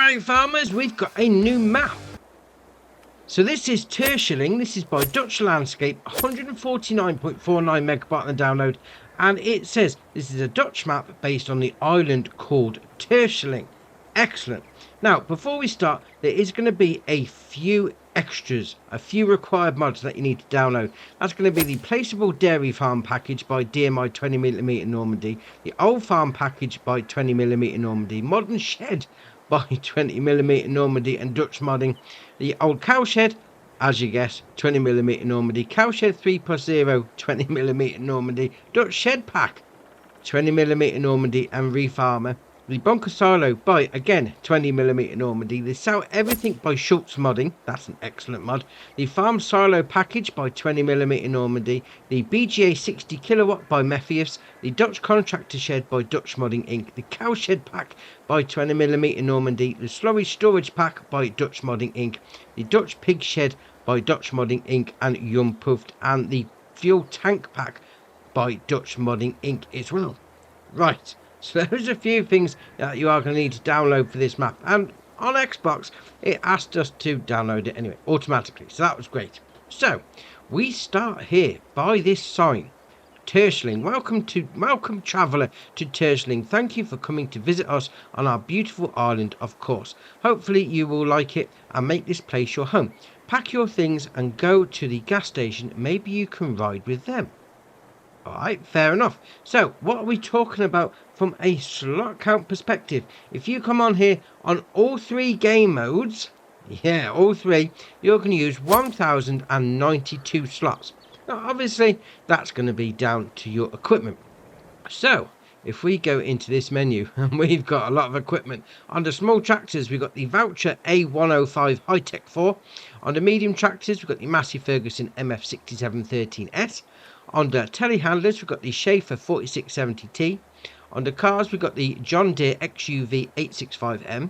Alright farmers, we've got a new map. So this is Terschelling, this is by Dutch Landscape, 149.49 megabyte on the download, and it says this is a Dutch map based on the island called Terschelling. Excellent. Now before we start, there is going to be a few extras, a few required mods that you need to download. That's going to be the Placeable Dairy Farm package by DMI 20mm Normandy, the Old Farm package by 20mm Normandy, Modern Shed by 20mm Normandy and Dutch modding, the Old Cowshed, as you guess, 20mm Normandy, Cowshed 3+0, 20mm Normandy, Dutch Shed Pack, 20mm Normandy and Refarmer, the Bunker Silo by, again, 20mm Normandy, the Sell Everything by Schultz Modding, that's an excellent mod, the Farm Silo Package by 20mm Normandy, the BGA 60 kilowatt by Mephius, the Dutch Contractor Shed by Dutch Modding Inc., the Cowshed Pack by 20mm Normandy, the Slurry Storage Pack by Dutch Modding Inc., the Dutch Pig Shed by Dutch Modding Inc. and Yum Puffed, and the Fuel Tank Pack by Dutch Modding Inc. as well. Right. So there's a few things that you are going to need to download for this map, and on Xbox it asked us to download it anyway automatically, so that was great. So we start here by this sign, Terschelling. Welcome traveller to Terschelling. Thank you for coming to visit us on our beautiful island, of course. Hopefully you will like it and make this place your home. Pack your things and go to the gas station, maybe you can ride with them. Alright, fair enough. So, what are we talking about from a slot count perspective? If you come on here on all three game modes, yeah, all three, you're going to use 1092 slots. Now, obviously, that's going to be down to your equipment. So, if we go into this menu, and we've got a lot of equipment. Under small tractors, we've got the Voucher A105 High-Tech 4. Under medium tractors, we've got the Massey Ferguson MF6713S. Under telehandlers, we've got the Schaefer 4670T. Under cars, we've got the John Deere XUV 865M.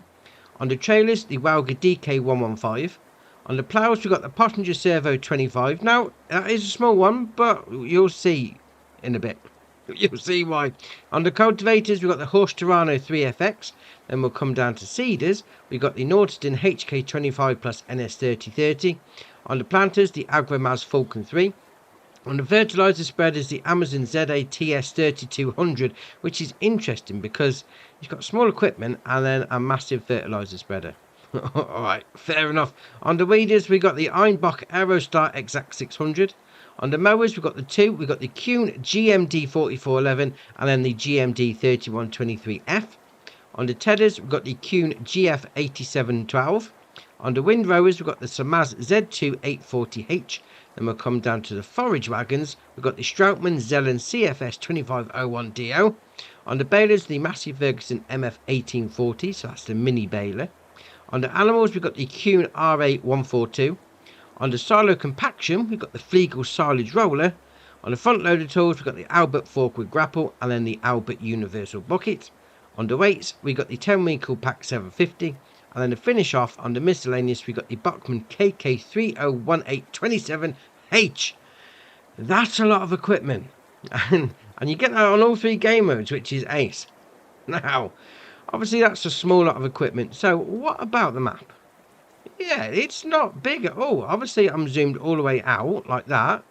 Under trailers, the Wauga DK115. Under ploughs, we've got the Pottinger Servo 25. Now, that is a small one, but you'll see in a bit. You'll see why. Under cultivators, we've got the Horse Torano 3FX. Then we'll come down to seeders. We've got the Nordsten HK25 plus NS3030. Under planters, the Agromaz Falcon 3. On the fertiliser spreaders, the Amazon ZA TS3200, which is interesting because you've got small equipment and then a massive fertiliser spreader. Alright, fair enough. On the weeders, we've got the Einbach Aerostar Exact 600. On the mowers, we've got the two. We've got the Kuhn GMD 4411 and then the GMD 3123F. On the tedders, we've got the Kuhn GF 8712. On the windrowers, we've got the Samaz Z2 840H. Then we'll come down to the forage wagons. We've got the Strautmann Zelen CFS 2501DO. On the balers, the Massey Ferguson MF 1840, so that's the mini baler. On the animals, we've got the Kuhn RA 142. On the silo compaction, we've got the Flegel silage roller. On the front loader tools, we've got the Albert fork with grapple and then the Albert universal bucket. On the weights, we've got the 10 Winkle Pack 750. And then to finish off on the miscellaneous, we've got the Bachmann KK301827H. That's a lot of equipment. And you get that on all three game modes, which is ace. Now, obviously that's a small lot of equipment. So what about the map? Yeah, it's not big at all. Obviously I'm zoomed all the way out like that.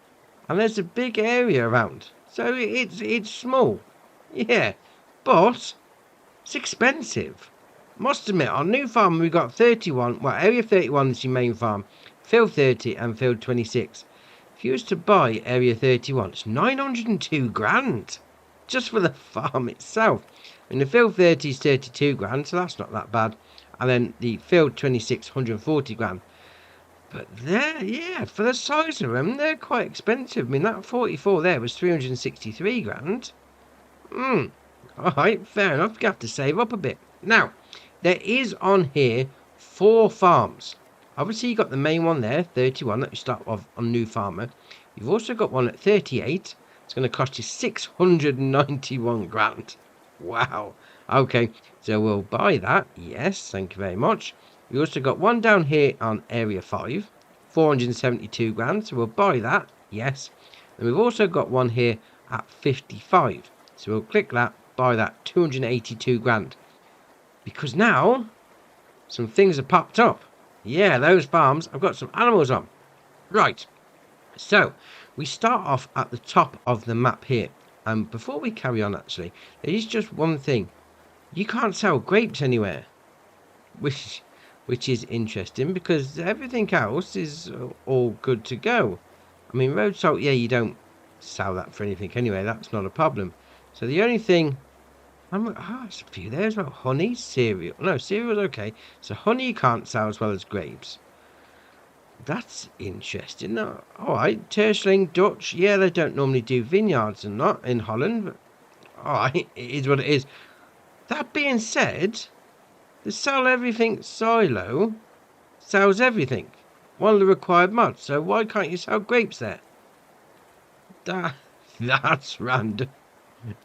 And there's a big area around. So it's small. Yeah, but it's expensive. Must admit, on new farm we've got 31, well, area 31 is your main farm, field 30 and field 26. If you was to buy area 31, it's 902 grand just for the farm itself. And the field 30 is 32 grand, so that's not that bad. And then the field 26, 140 grand. But they're, yeah, for the size of them, they're quite expensive. I mean, that 44 there was 363 grand. Alright, fair enough, you have to save up a bit. Now, there is on here 4 farms. Obviously, you've got the main one there, 31, that you start off on New Farmer. You've also got one at 38. It's going to cost you 691 grand. Wow. Okay, so we'll buy that. Yes, thank you very much. We also got one down here on Area 5, 472 grand. So we'll buy that. Yes. And we've also got one here at 55. So we'll click that, buy that, 282 grand. Because now some things have popped up. Yeah, those farms, I've got some animals on. Right, so we start off at the top of the map here. And before we carry on, actually, there is just one thing. You can't sell grapes anywhere, which is interesting because everything else is all good to go. I mean, road salt, yeah, you don't sell that for anything anyway. That's not a problem. So the only thing... there's a few there as well. Honey, cereal. No, cereal's okay. So honey you can't sell as well as grapes. That's interesting. No, alright, Terschelling, Dutch. Yeah, they don't normally do vineyards and not in Holland. But alright, it is what it is. That being said, the sell everything silo sells everything. One of the required mods. So why can't you sell grapes there? That's random.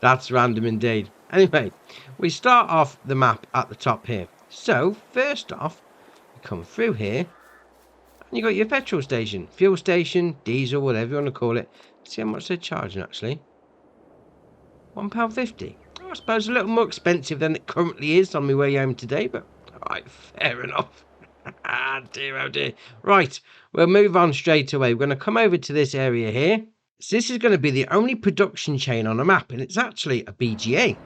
That's random indeed. Anyway, we start off the map at the top here. So, first off, you come through here, and you got your petrol station, fuel station, diesel, whatever you want to call it. See how much they're charging, actually. £1.50. Oh, I suppose a little more expensive than it currently is on my way home today, but alright, fair enough. Ah, dear, oh dear. Right, we'll move on straight away. We're going to come over to this area here. So this is going to be the only production chain on a map, and it's actually a BGA.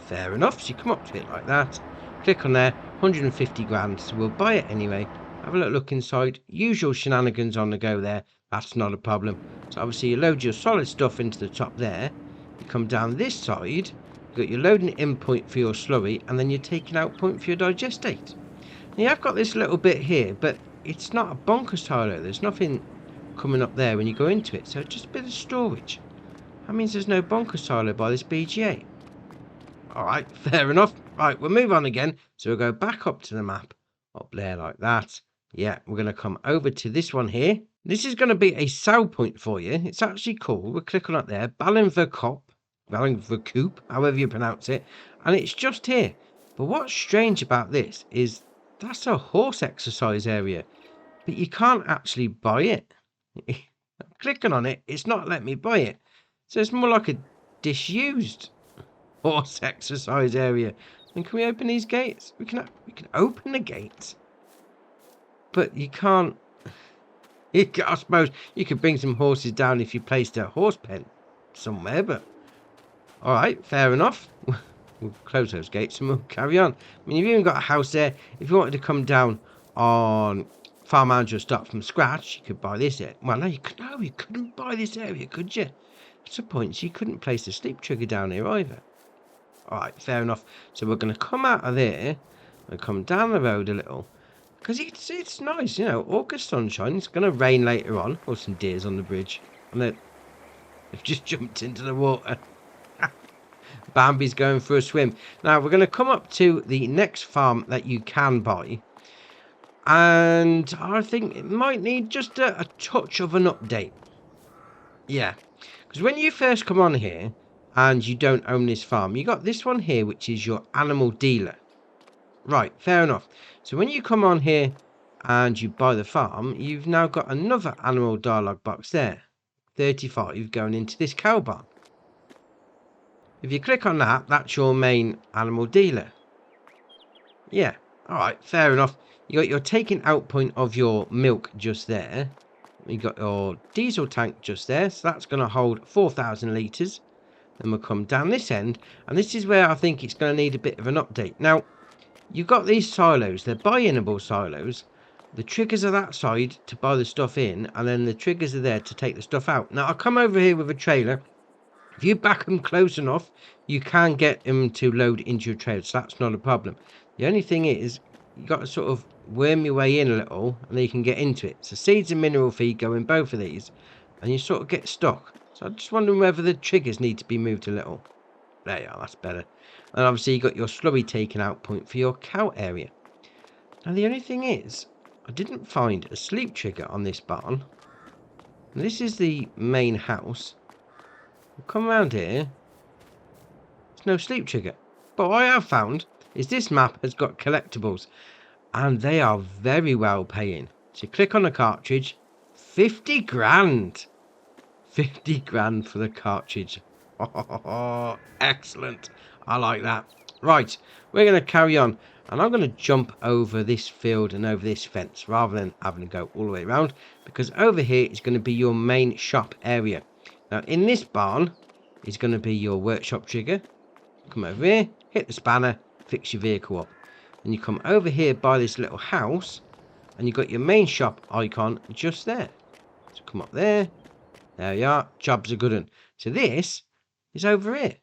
Fair enough, so you come up to it like that, click on there, 150 grand, so we'll buy it anyway. Have a little look inside, usual shenanigans on the go there, that's not a problem. So obviously you load your solid stuff into the top there, you come down this side, you've got your loading in point for your slurry, and then your taking out point for your digestate. Now you have got this little bit here, but it's not a bonker silo, there's nothing coming up there when you go into it, so just a bit of storage. That means there's no bonker silo by this BGA. Alright, fair enough. Right, we'll move on again. So we'll go back up to the map. Up there like that. Yeah, we're going to come over to this one here. This is going to be a sell point for you. It's actually cool. We'll click on it there. Ballinverkoop, however you pronounce it. And it's just here. But what's strange about this is that's a horse exercise area. But you can't actually buy it. I'm clicking on it. It's not letting me buy it. So it's more like a disused horse exercise area. And can we open these gates? We can open the gates, but you can't. I suppose you could bring some horses down if you placed a horse pen somewhere. But all right, fair enough. We'll close those gates and we'll carry on. I mean, you've even got a house there. If you wanted to come down on Farm Manager, start from scratch, you could buy this area. Well, no, you couldn't buy this area, could you? At a point, you couldn't place the sleep trigger down here either. Alright, fair enough. So we're going to come out of there and come down the road a little. Because it's nice, you know, August sunshine. It's going to rain later on. Or some deers on the bridge. And they've just jumped into the water. Bambi's going for a swim. Now, we're going to come up to the next farm that you can buy. And I think it might need just a touch of an update. Yeah. Because when you first come on here, and you don't own this farm, you got this one here, which is your animal dealer. Right, fair enough. So when you come on here and you buy the farm, you've now got another animal dialogue box there. 35 going into this cow barn. If you click on that, that's your main animal dealer. Yeah, alright, fair enough. You got your taking out point of your milk just there. You got your diesel tank just there, so that's going to hold 4,000 litres. Then we'll come down this end, and this is where I think it's going to need a bit of an update. Now, you've got these silos, they're buy-inable silos. The triggers are that side to buy the stuff in, and then the triggers are there to take the stuff out. Now, I'll come over here with a trailer. If you back them close enough, you can get them to load into your trailer, so that's not a problem. The only thing is, you've got to sort of worm your way in a little, and then you can get into it. So seeds and mineral feed go in both of these, and you sort of get stuck. So I'm just wondering whether the triggers need to be moved a little. There you are, that's better. And obviously you got your slurry taken out point for your cow area. Now the only thing is, I didn't find a sleep trigger on this barn. And this is the main house. We'll come around here. There's no sleep trigger. But what I have found is this map has got collectibles. And they are very well paying. So you click on the cartridge. 50 grand. 50 grand for the cartridge. Oh, excellent. I like that. Right, we're going to carry on, and I'm going to jump over this field and over this fence rather than having to go all the way around, because over here is going to be your main shop area. Now in this barn is going to be your workshop trigger. Come over here, hit the spanner, fix your vehicle up, and you come over here by this little house, and you've got your main shop icon just there. So come up there, there you are, job's a good one. So this is over here.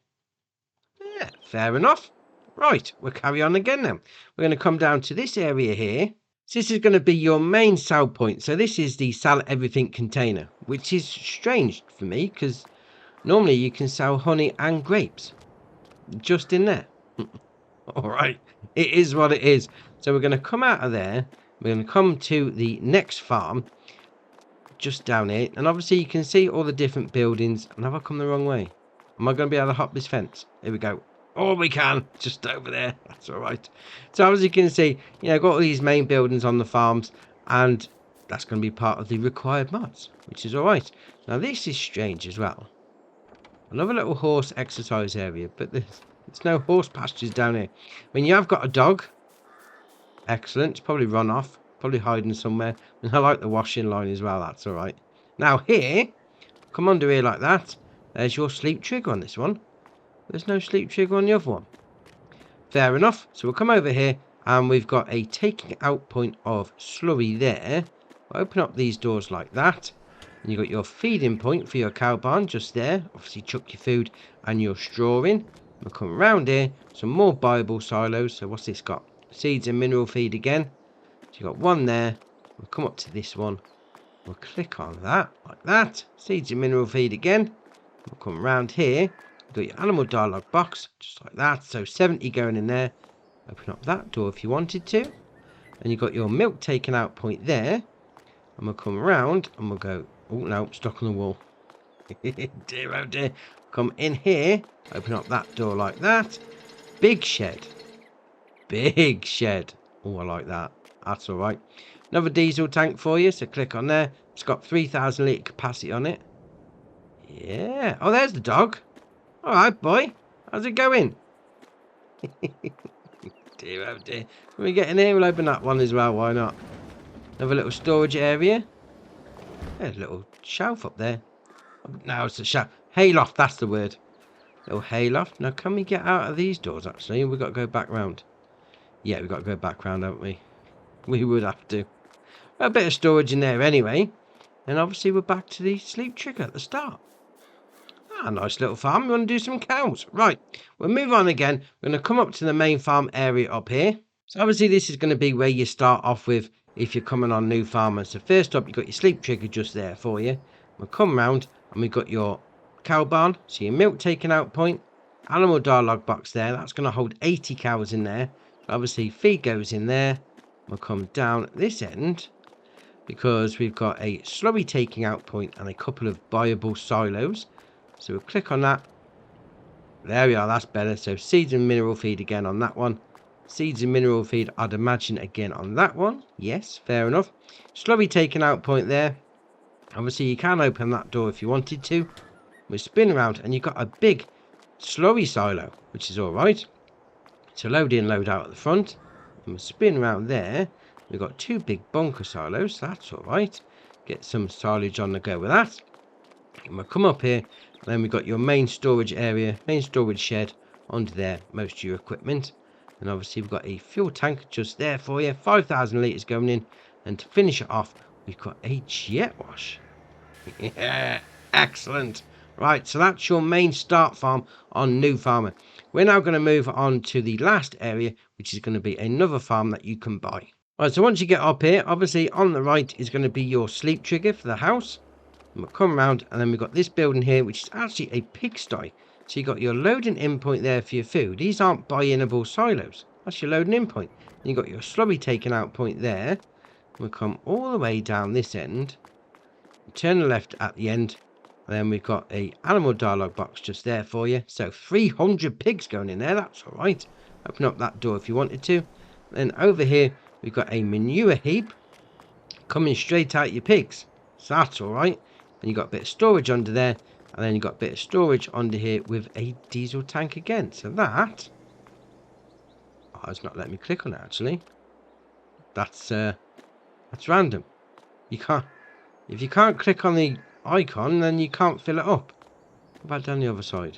Yeah, fair enough. Right, we'll carry on again now. We're going to come down to this area here. So this is going to be your main sell point. So this is the sell everything container, which is strange for me because normally you can sell honey and grapes just in there. All right, it is what it is. So we're going to come out of there. We're going to come to the next farm just down here. And obviously you can see all the different buildings. And have I come the wrong way? Am I going to be able to hop this fence? Here we go. Oh, we can. Just over there. That's all right. So as you can see, you know, got all these main buildings on the farms. And that's going to be part of the required mods, which is all right. Now, this is strange as well. Another little horse exercise area. But there's no horse pastures down here. When you have got a dog, excellent. It's probably run off. Probably hiding somewhere. And I like the washing line as well. That's all right. Now, here, come under here like that. There's your sleep trigger on this one. There's no sleep trigger on the other one. Fair enough. So we'll come over here and we've got a taking out point of slurry there. We'll open up these doors like that. And you've got your feeding point for your cow barn just there. Obviously chuck your food and your straw in. We'll come around here. Some more Bible silos. So what's this got? Seeds and mineral feed again. So you've got one there. We'll come up to this one. We'll click on that like that. Seeds and mineral feed again. We'll come around here. Got your animal dialogue box, just like that. So 70 going in there. Open up that door if you wanted to. And you've got your milk taken out point there. And we'll come around and we'll go, oh no, stuck on the wall. Dear oh dear. Come in here. Open up that door like that. Big shed. Big shed. Oh, I like that. That's all right. Another diesel tank for you. So click on there. It's got 3,000 litre capacity on it. Yeah. Oh, there's the dog. All right, boy. How's it going? Dear, oh dear. When we get in here, we'll open that one as well. Why not? Another little storage area. There's a little shelf up there. Now it's a shelf. Hayloft, that's the word. Little hayloft. Now, can we get out of these doors, actually? We've got to go back round. Yeah, we've got to go back round, haven't we? We would have to. A bit of storage in there anyway. And obviously, we're back to the sleep trigger at the start. Ah, nice little farm. We want to do some cows. Right, we'll move on again. We're going to come up to the main farm area up here. So obviously this is going to be where you start off with if you're coming on new farmers. So first up, you've got your sleep trigger just there for you. We'll come round and we've got your cow barn. So your milk taken out point. Animal dialogue box there. That's going to hold 80 cows in there. Obviously feed goes in there. We'll come down this end because we've got a slurry taking out point and a couple of viable silos. So we'll click on that. There we are, that's better. So seeds and mineral feed again on that one. Seeds and mineral feed, I'd imagine, again on that one. Yes, fair enough. Slurry taken out point there. Obviously, you can open that door if you wanted to. We'll spin around and you've got a big slurry silo, which is all right. So load in, load out at the front. And we'll spin around there. We've got two big bunker silos. So that's all right. Get some silage on the go with that. And we'll come up here. And then we've got your main storage area, main storage shed under there, most of your equipment. And obviously we've got a fuel tank just there for you, 5,000 litres going in. And to finish it off, we've got a jet wash. Yeah, excellent. Right, so that's your main start farm on New Farmer. We're now going to move on to the last area, which is going to be another farm that you can buy. Right, so once you get up here, obviously on the right is going to be your sleep trigger for the house. And we'll come around and then we've got this building here, which is actually a pigsty. So you've got your loading in point there for your food. These aren't buy-inable silos. That's your loading in point. And you've got your slurry taken out point there. We'll come all the way down this end. Turn the left at the end. And then we've got a animal dialogue box just there for you. So 300 pigs going in there. That's all right. Open up that door if you wanted to. Then over here, we've got a manure heap coming straight out your pigs. So that's all right. And you've got a bit of storage under there. And then you've got a bit of storage under here with a diesel tank again. So that Oh, it's not letting me click on it, actually. That's random. You can't... If you can't click on the icon, then you can't fill it up. What about down the other side?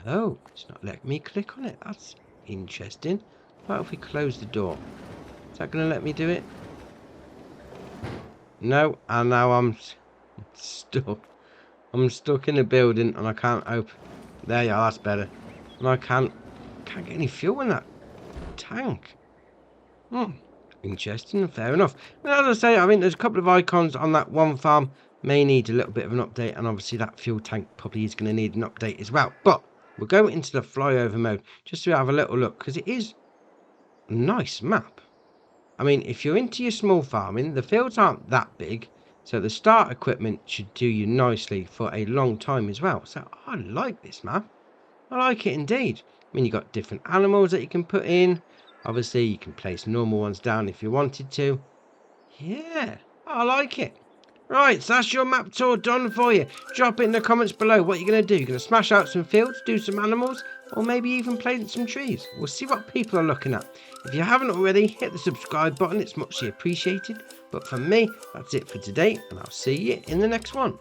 No, it's not letting me click on it. That's interesting. What if we close the door? Is that going to let me do it? No, and now I'm stuck. I'm stuck in a building and I can't open. There you are, that's better. And I can't get any fuel in that tank. Interesting, fair enough. And as I say, I mean, there's a couple of icons on that one farm. May need a little bit of an update, and obviously that fuel tank probably is going to need an update as well. But we'll go into the flyover mode just to have a little look, because it is a nice map. I mean, if you're into your small farming, the fields aren't that big, so the start equipment should do you nicely for a long time as well. So I like this map. I like it indeed. I mean, you've got different animals that you can put in. Obviously, you can place normal ones down if you wanted to. Yeah, I like it. Right, so that's your map tour done for you. Drop it in the comments below what you're going to do. You're going to smash out some fields, do some animals, or maybe even plant some trees. We'll see what people are looking at. If you haven't already, hit the subscribe button. It's muchly appreciated. But for me, that's it for today, and I'll see you in the next one.